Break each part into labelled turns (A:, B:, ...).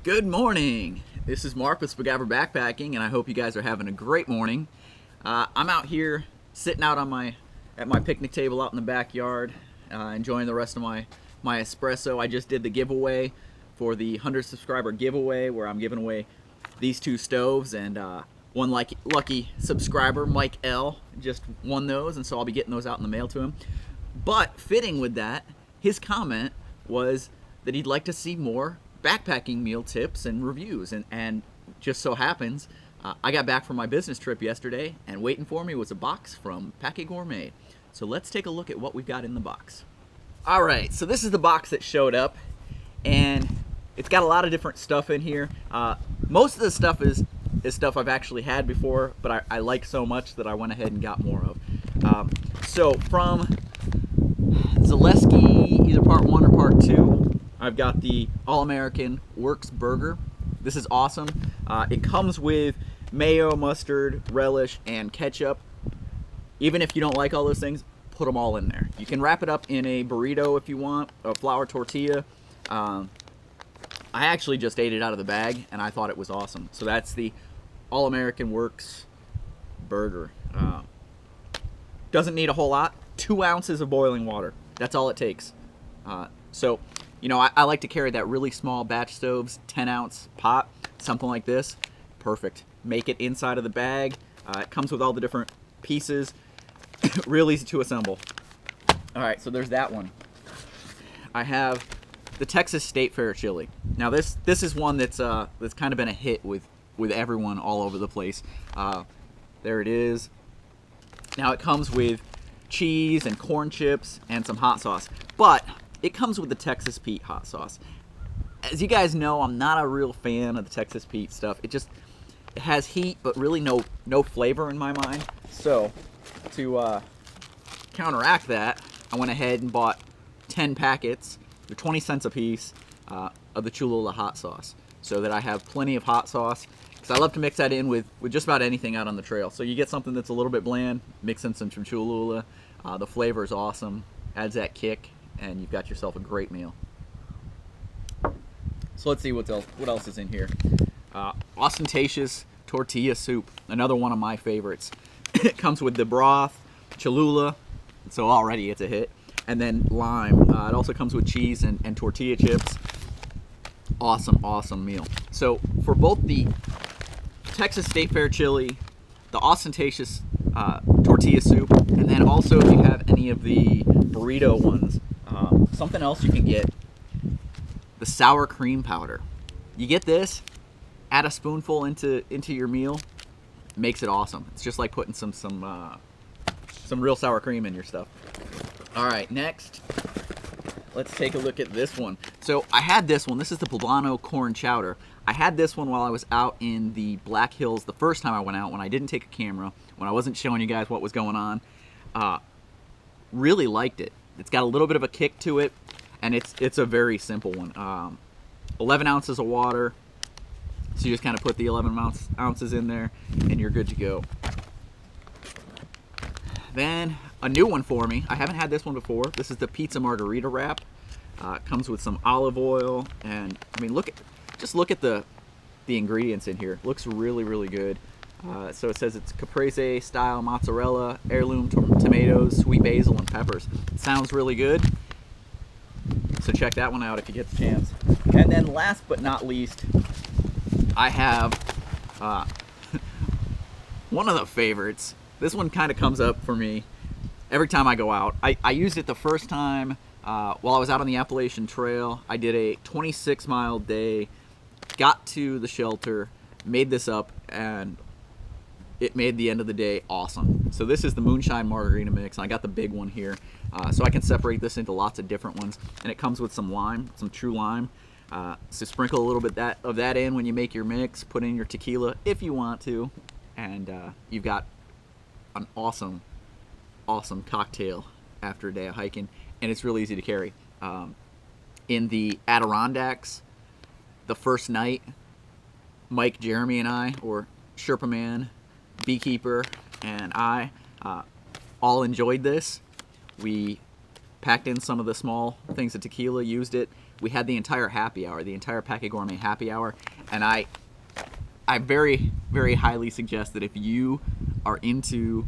A: Good morning. This is Mark with Spagabber Backpacking, and I hope you guys are having a great morning. I'm out here sitting out on at my picnic table out in the backyard, enjoying the rest of my espresso. I just did the giveaway for the 100 subscriber giveaway, where I'm giving away these two stoves, and one lucky subscriber, Mike L, just won those, and so I'll be getting those out in the mail to him. But fitting with that, his comment was that he'd like to see more backpacking meal tips and reviews, and just so happens I got back from my business trip yesterday, and waiting for me was a box from Packit Gourmet. So let's take a look at what we've got in the box. Alright, so this is the box that showed up, and it's got a lot of different stuff in here. Most of the stuff is stuff I've actually had before, but I like so much that I went ahead and got more of. So from Zaleski, either part 1 or part 2, I've got the All-American Works Burger. This is awesome. It comes with mayo, mustard, relish, and ketchup. Even if you don't like all those things, put them all in there. You can wrap it up in a burrito if you want, a flour tortilla. I actually just ate it out of the bag, and I thought it was awesome. So that's the All-American Works Burger. Doesn't need a whole lot. 2 ounces of boiling water. That's all it takes. So, you know, I like to carry that really small batch stoves, 10-ounce pot, something like this. Perfect. Make it inside of the bag. It comes with all the different pieces. Real easy to assemble. All right, so there's that one. I have the Texas State Fair chili. Now this is one that's kind of been a hit with everyone all over the place. There it is. Now it comes with cheese and corn chips and some hot sauce, but it comes with the Texas Pete hot sauce. As you guys know, I'm not a real fan of the Texas Pete stuff. It has heat, but really no flavor in my mind. So to counteract that, I went ahead and bought 10 packets. They're 20 cents a piece of the Cholula hot sauce, so that I have plenty of hot sauce. Because I love to mix that in with just about anything out on the trail. So you get something that's a little bit bland, mix in some Cholula. The flavor is awesome, adds that kick, and you've got yourself a great meal. So let's see what else is in here. Ostentatious tortilla soup, another one of my favorites. It comes with the broth, Cholula, so already it's a hit, and then lime. It also comes with cheese and tortilla chips. Awesome meal. So for both the Texas State Fair chili, the Ostentatious tortilla soup, and then also if you have any of the burrito ones, something else you can get, the sour cream powder. You get this, add a spoonful into your meal, makes it awesome. It's just like putting some real sour cream in your stuff. All right, next, let's take a look at this one. So I had this one. This is the poblano corn chowder. I had this one while I was out in the Black Hills the first time I went out, when I didn't take a camera, when I wasn't showing you guys what was going on. Really liked it. It's got a little bit of a kick to it, and it's a very simple one. 11 ounces of water. So you just kind of put the 11 ounces in there, and you're good to go. Then a new one for me. I haven't had this one before. This is the pizza margarita wrap. It comes with some olive oil, and I mean, just look at the ingredients in here. It looks really good. So it says it's caprese style mozzarella, heirloom tomatoes, sweet basil, and peppers. It sounds really good. So check that one out if you get the chance. And then last but not least, I have one of the favorites. This one kind of comes up for me every time I go out. I used it the first time while I was out on the Appalachian Trail. I did a 26-mile day, got to the shelter, made this up, and it made the end of the day awesome. So this is the Moonshine Margarita Mix. I got the big one here, so I can separate this into lots of different ones. And it comes with some lime, some true lime. So sprinkle a little bit of that in when you make your mix. Put in your tequila if you want to, and you've got an awesome cocktail after a day of hiking. And it's really easy to carry. In the Adirondacks, the first night, Mike, Jeremy, and I, or Sherpa Man, Beekeeper, and I all enjoyed this. We packed in some of the small things of tequila, used it. we had the entire happy hour, the entire Packit Gourmet happy hour, and I very, very highly suggest that if you are into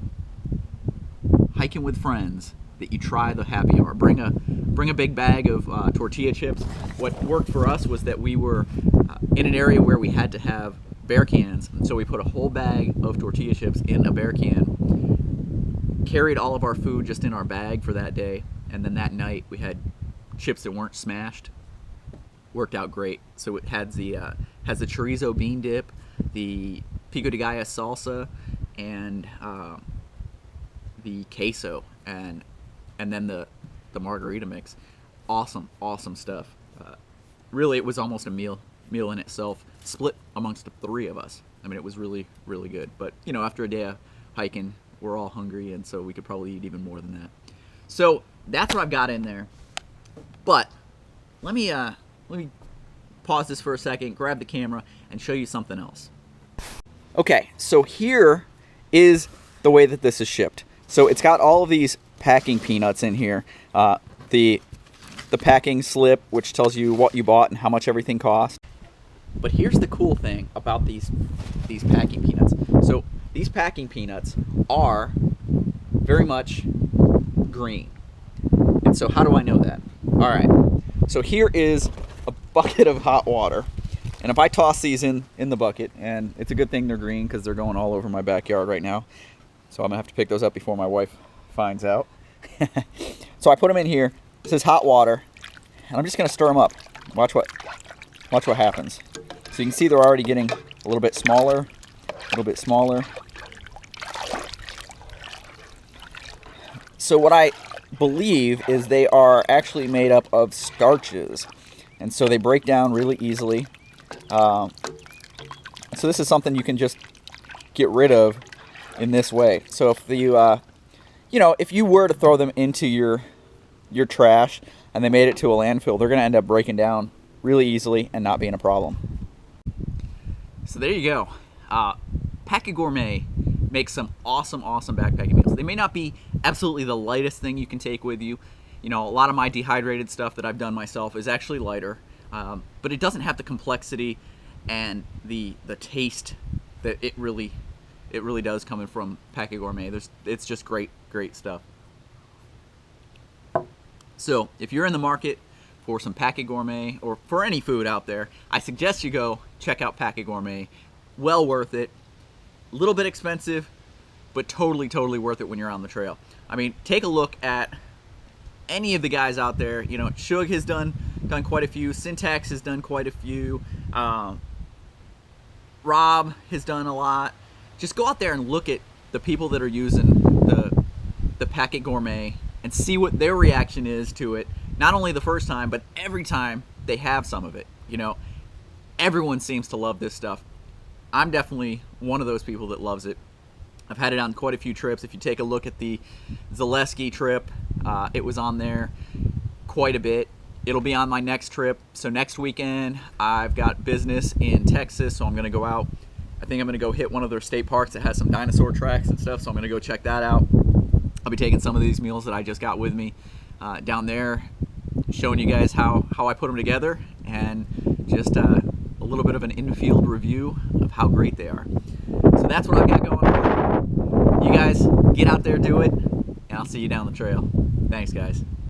A: hiking with friends, that you try the happy hour. Bring a big bag of tortilla chips. What worked for us was that we were in an area where we had to have bear cans, and so we put a whole bag of tortilla chips in a bear can, carried all of our food just in our bag for that day, and then that night we had chips that weren't smashed. Worked out great. So it has the chorizo bean dip, the pico de gallo salsa, and the queso, and then the margarita mix. Awesome stuff. Really, it was almost a meal in itself, split amongst the three of us. I mean, it was really, really good. But you know, after a day of hiking, we're all hungry, and so we could probably eat even more than that. So that's what I've got in there. But let me pause this for a second, grab the camera, and show you something else. Okay, so here is the way that this is shipped. So it's got all of these packing peanuts in here. The packing slip, which tells you what you bought and how much everything cost. But here's the cool thing about these packing peanuts. So these packing peanuts are very much green. And so how do I know that? All right, so here is a bucket of hot water. And if I toss these in the bucket, and it's a good thing they're green because they're going all over my backyard right now. So I'm gonna have to pick those up before my wife finds out. So I put them in here. This is hot water, and I'm just gonna stir them up. Watch what happens. So you can see they're already getting a little bit smaller, a little bit smaller. So what I believe is they are actually made up of starches, and so they break down really easily. So this is something you can just get rid of in this way. So if if you were to throw them into your trash and they made it to a landfill, they're going to end up breaking down really easily and not being a problem. So there you go. Packit Gourmet makes some awesome backpacking meals. They may not be absolutely the lightest thing you can take with you. You know, a lot of my dehydrated stuff that I've done myself is actually lighter, but it doesn't have the complexity and the taste that it really does coming from Packit Gourmet. It's just great stuff. So if you're in the market for some Packit Gourmet, or for any food out there, I suggest you go check out Packit Gourmet. Well worth it. A little bit expensive, but totally worth it when you're on the trail. I mean, take a look at any of the guys out there. You know, Shug has done quite a few. Syntax has done quite a few. Rob has done a lot. Just go out there and look at the people that are using the Packit Gourmet and see what their reaction is to it. Not only the first time, but every time they have some of it. You know, everyone seems to love this stuff. I'm definitely one of those people that loves it. I've had it on quite a few trips. If you take a look at the Zaleski trip, it was on there quite a bit. It'll be on my next trip. So next weekend, I've got business in Texas, so I'm gonna go out. I think I'm gonna go hit one of their state parks that has some dinosaur tracks and stuff, so I'm gonna go check that out. I'll be taking some of these meals that I just got with me down there, showing you guys how I put them together, and just a little bit of an in-field review of how great they are. So that's what I've got going on. You guys get out there, do it, and I'll see you down the trail. Thanks, guys.